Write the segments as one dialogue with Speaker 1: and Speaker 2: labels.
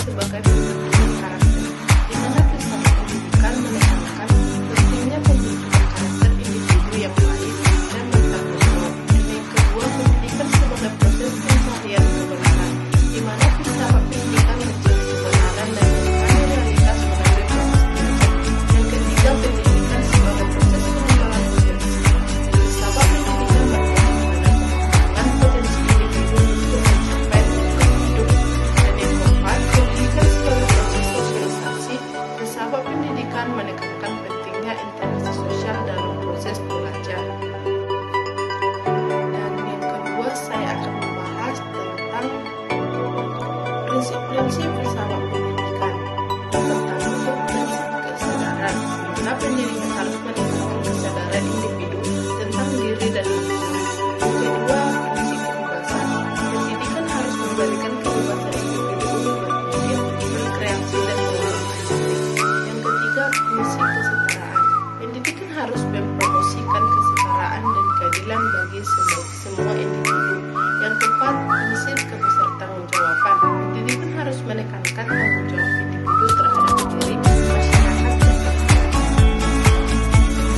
Speaker 1: sebagai pembentukan karakter, di mana filsafat pendidikan menekankan pentingnya pembentukan karakter individu yang baik dan bertanggung jawab. Dan yang kedua, pendidikan sebagai proses pencarian kebenaran, di mana filsafat pendidikan mencari kebenaran dan mencari realitas melalui proses belajar. Yang ketiga, pendidikan sebagai proses pengembangan potensi. Filsafat pendidikan berfokus pada pengembangan potensi individu untuk mencapai tujuan hidup. Dan yang keempat, pendidikan sebagai proses sosialisasi. Filsafat pendidikan menekankan pentingnya interaksi sosial dalam proses belajar. Dan yang kedua, saya akan membahas tentang prinsip-prinsip filsafat pendidikan. Yang pertama itu prinsip kesadaran, di mana pendidikan harus meningkatkan kesadaran individu tentang diri dan lingkungan. Yang kedua, prinsip kebebasan. Pendidikan harus memberikan kebebasan individu untuk berpikir, berkreasi, dan mengembangkan diri. Yang ketiga, prinsip kesetaraan. Pendidikan harus mempromosikan kesetaraan dan keadilan bagi semua individu. Yang keempat, prinsip kebertanggungjawaban. Pendidikan harus menekankan tanggung jawab individu terhadap diri, masyarakat, dan bangsa.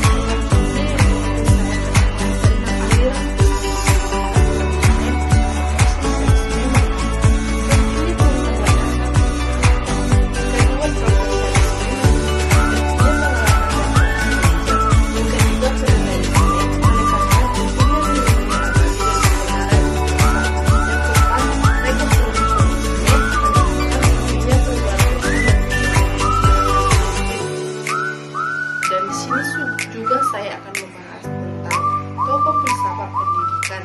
Speaker 1: Selanjutnya yang ingin saya katakan tentang aliran dan di sini juga saya akan membahas tentang tokoh filsafat pendidikan.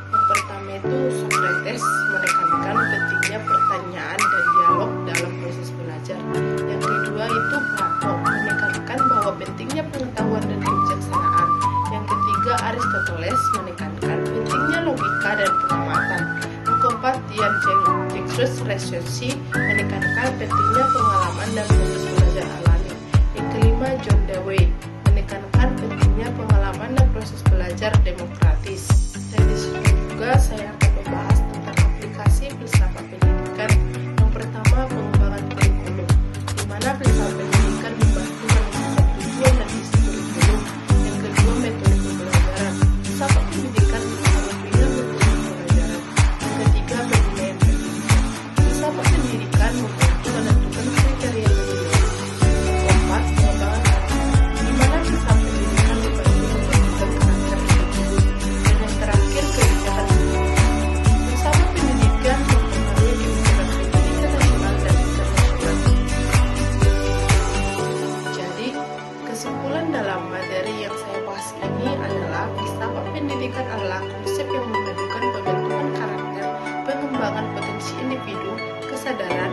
Speaker 1: Yang pertama itu Socrates menekankan pentingnya pertanyaan dan dialog dalam proses belajar. Yang kedua itu Plato menekankan bahwa pentingnya pengetahuan dan kebijaksanaan. Yang ketiga Aristoteles menekankan pentingnya logika dan pengamatan. Yang keempat Dian-Jacques Recensi menekankan pentingnya pengalaman dan proses belajar alami. Yang kelima John Dewey menekankan pentingnya pengalaman dan proses belajar demokratis. Dan di sini juga saya akan membahas tentang aplikasi filsafat pendidikan. Yang pertama, pengembangan kurikulum, di mana filsafat pendidikan membantu menentukan tujuan dan isi kurikulum. Yang kedua, metode pembelajaran. Filsafat pendidikan mempengaruhi metode pembelajaran. Yang ketiga, penilaian pendidikan. Filsafat pendidikan membantu menentukan kriteria pendidikan. Yang keempat, pengembangan karakter, di mana filsafat pendidikan membantu membentukkan karakter individu. Dan yang terakhir, kebijakan pendidikan. Filsafat pendidikan mempengaruhi kebijakan pendidikan nasional dan internasional. Jadi, kesimpulan dalam materi yang saya bahas ini adalah filsafat pendidikan adalah konsep yang memadukan pembentukan karakter, pengembangan potensi individu, kesadaran,